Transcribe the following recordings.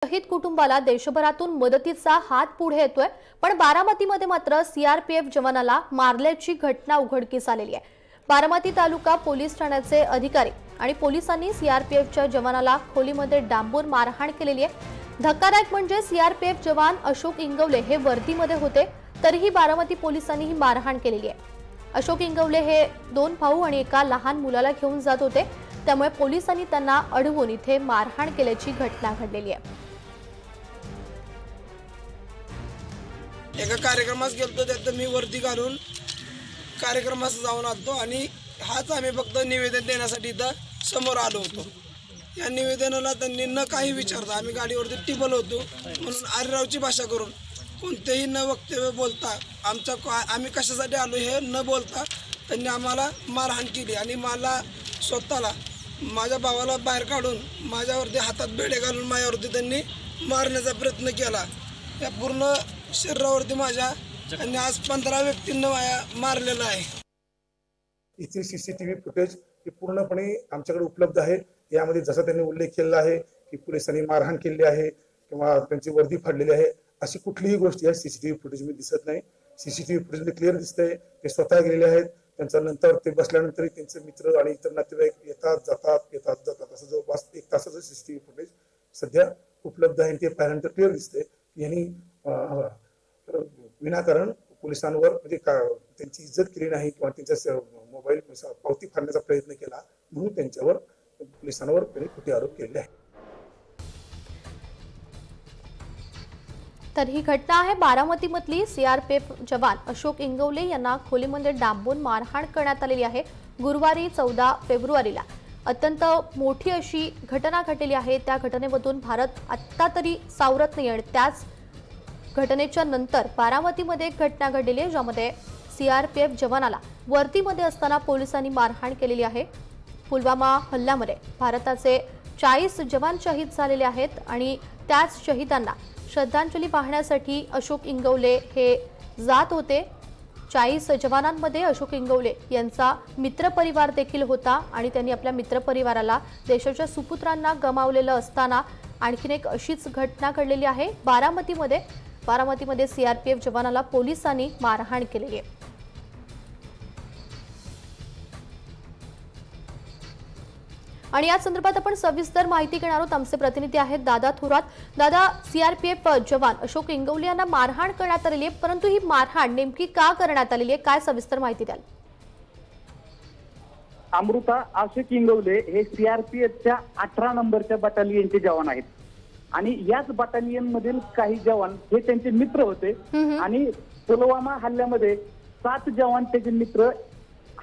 शहीद कुटुंबाला देशभरातून मदतीचा हात पुढे येतोय, पण बारामतीमध्ये मात्र सीआरपीएफ जवानाला मारल्याची घटना उघडकीस आलेली आहे। बारामती तालुका पोलीस ठाण्याचे अधिकारी आणि पोलिसांनी सीआरपीएफच्या जवानाला खोलीमध्ये डांबून मारहाण केलेली आहे। धक्कादायक म्हणजे सीआरपीएफ जवान अशोक इंगवले हे वर्दीमध्ये होते, तरीही बारामती पोलिसांनी ही मारहाण केलेली आहे। अशोक इंगवले हे दोन भाऊ आणि एका लहान मुलाला घेऊन जात होते, त्यामुळे पोलिसांनी त्यांना अडवून इथे मारहाण केल्याची घटना घडलेली आहे। एका कार्यक्रमास गेलतो, त्यात मी वर्दी घालून कार्यक्रमास जाऊन आलो आणि हाच आम्ही फक्त निवेदन देण्यासाठी इथं समोर आलो होतो। या निवेदनाला त्यांनी न काही विचारता आम्ही गाडीवरती टिपल होतो म्हणून आरेरावची भाषा करून कोणतेही न वक्तव्य बोलता आम्ही कशासाठी आलो हे न बोलता त्यांनी आम्हाला मारहाण केली आणि मला स्वतःला माझ्या भावाला बाहेर काढून माझ्यावरती हातात बेडे घालून माझ्यावरती त्यांनी मारण्याचा प्रयत्न केला। या पूर्ण शरीरावरती माझ्या त्यांनी आज 15 व्यक्तींना मारलेलं आहे। इथे सीसीटीव्ही फुटेज हे पूर्णपणे आमच्याकडे उपलब्ध आहे। यामध्ये जसा त्यांनी उल्लेख केलेला आहे की पोलिसांनी मारहाण केली आहे किंवा त्यांची वर्दी फाडलेली आहे, अशी कुठलीही गोष्ट या सीसीटीव्ही फुटेजमध्ये दिसत नाही। सीसीटीव्ही फुटेजमध्ये क्लिअर दिसतंय ते स्वतः गेलेले आहेत। त्यांच्या नंतर ते बसल्यानंतर त्यांचे मित्र आणि इतर नातेवाईक येतात जातात असं जवळपास 1 तासाचं सीसीटीव्ही फुटेज सध्या उपलब्ध आहे। ते पाहिल्यानंतर क्लिअर दिसतंय की यांनी विनाकारण पोलिसांवर म्हणजे त्यांची इज्जत केली नाही किंवा त्यांच्या मोबाईल पावती फाडण्याचा प्रयत्न केला, म्हणून त्यांच्यावर पोलिसांवर त्यांनी खोटे आरोप केले आहेत। तर ही घटना आहे बारामतीमधली। सीआरपीएफ जवान अशोक इंगवले यांना खोलीमध्ये डांबून मारहाण करण्यात आलेली आहे। गुरुवारी 14 फेब्रुवारीला अत्यंत मोठी अशी घटना घडलेली आहे। त्या घटनेमधून भारत आत्ता तरी सावरत नाही आणि त्याच घटनेच्या नंतर बारामतीमध्ये एक घटना घडलेली आहे, ज्यामध्ये सीआरपीएफ जवानाला वर्दीमध्ये असताना पोलिसांनी मारहाण केलेली आहे। पुलवामा हल्ल्यामध्ये भारताचे 40 जवान शहीद झालेले आहेत आणि त्याच शहीदांना श्रद्धांजली वाहण्यासाठी अशोक इंगवले हे जात होते। 40 जवानांमध्ये अशोक इंगवले यांचा मित्रपरिवार देखील होता आणि त्यांनी आपल्या मित्रपरिवाराला देशाच्या सुपुत्रांना गमावलेलं असताना आणखीन एक अशीच घटना घडलेली आहे बारामतीमध्ये सीआरपीएफ जवानाला पोलिसांनी मारहाण केलेली आहे। आणि या संदर्भात आपण सविस्तर माहिती घेणार आहोत। आमचे प्रतिनिधी आहेत दादा थोरात। दादा, सीआरपीएफ जवान अशोक इंगवले यांना मारहाण करण्यात आलेली आहे, परंतु ही मारहाण नेमकी का करण्यात आलेली आहे, काय सविस्तर माहिती द्याल? अमृता, अशोक इंगवले हे सीआरपीएफच्या 18 नंबरच्या बटालियनचे जवान आहेत आणि याच बटालियन मधील काही जवान हे त्यांचे मित्र होते आणि पुलवामा हल्ल्यामध्ये 7 जवान त्याचे मित्र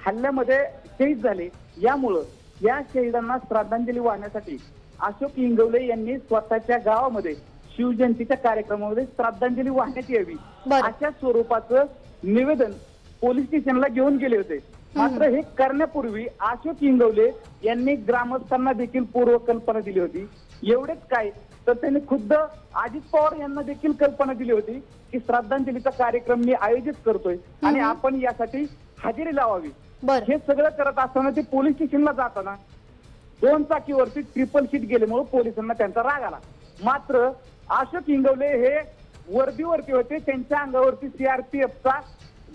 हल्ल्यामध्ये शहीद झाले। यामुळे या शहीदांना श्रद्धांजली वाहण्यासाठी अशोक इंगवले यांनी स्वतःच्या गावामध्ये शिवजयंतीच्या कार्यक्रमामध्ये श्रद्धांजली वाहण्यात यावी अशा स्वरूपाचं निवेदन पोलीस स्टेशनला घेऊन गेले होते। मात्र हे करण्यापूर्वी अशोक इंगवले यांनी ग्रामस्थांना देखील पूर्वकल्पना दिली होती। एवढेच काय तर त्यांनी खुद्द अजित पवार यांना देखील कल्पना दिली होती की श्रद्धांजलीचा कार्यक्रम मी आयोजित करतोय आणि आपण यासाठी हजेरी लावावी। हे सगळं करत असताना ते पोलीस स्टेशनला जाताना 2 चाकीवरती ट्रिपल सीट गेल्यामुळे पोलिसांना त्यांचा राग आला। मात्र अशोक इंगवले हे वर्दीवरती होते, त्यांच्या अंगावरती सीआरपीएफचा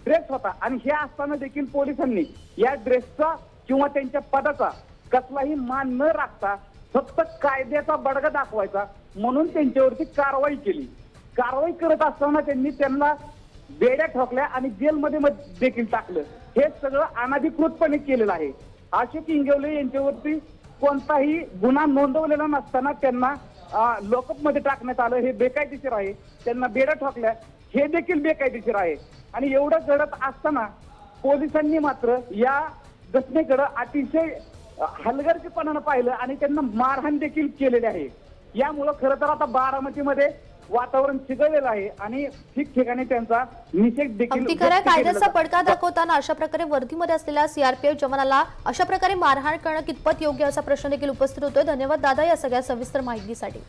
ड्रेस होता आणि हे असताना देखील पोलिसांनी या ड्रेसचा किंवा त्यांच्या पदाचा कसलाही मान न राखता फक्त कायद्याचा बडगा दाखवायचा म्हणून त्यांच्यावरती कारवाई केली। कारवाई करत असताना त्यांनी त्यांना बेड्या ठोकल्या आणि जेलमध्ये देखील टाकलं। हे सगळं अनधिकृतपणे केलेलं आहे। अशोक इंगवले यांच्यावरती कोणताही गुन्हा नोंदवलेला नसताना त्यांना लॉकअपमध्ये टाकण्यात आलं, हे बेकायदेशीर आहे। त्यांना बेड्या ठोकल्या, हे देखील बेकायदेशीर आहे। आणि एवढं घडत असताना पोलिसांनी मात्र या घटनेकडे अतिशय हलगर्जीपणानं पाहिलं आणि त्यांना मारहाण देखील केलेली आहे। यामुळं खरं तर आता बारामतीमध्ये वातावरण चिघळलेलं आहे आणि ठिकठिकाणी त्यांचा निषेध देखील कायद्याचा पडका दाखवताना अशा प्रकारे वर्दीमध्ये असलेल्या सीआरपीएफ जवानाला अशा प्रकारे मारहाण करणं कितपत योग्य असा प्रश्न देखील उपस्थित होतोय। धन्यवाद दादा या सगळ्या सविस्तर माहितीसाठी।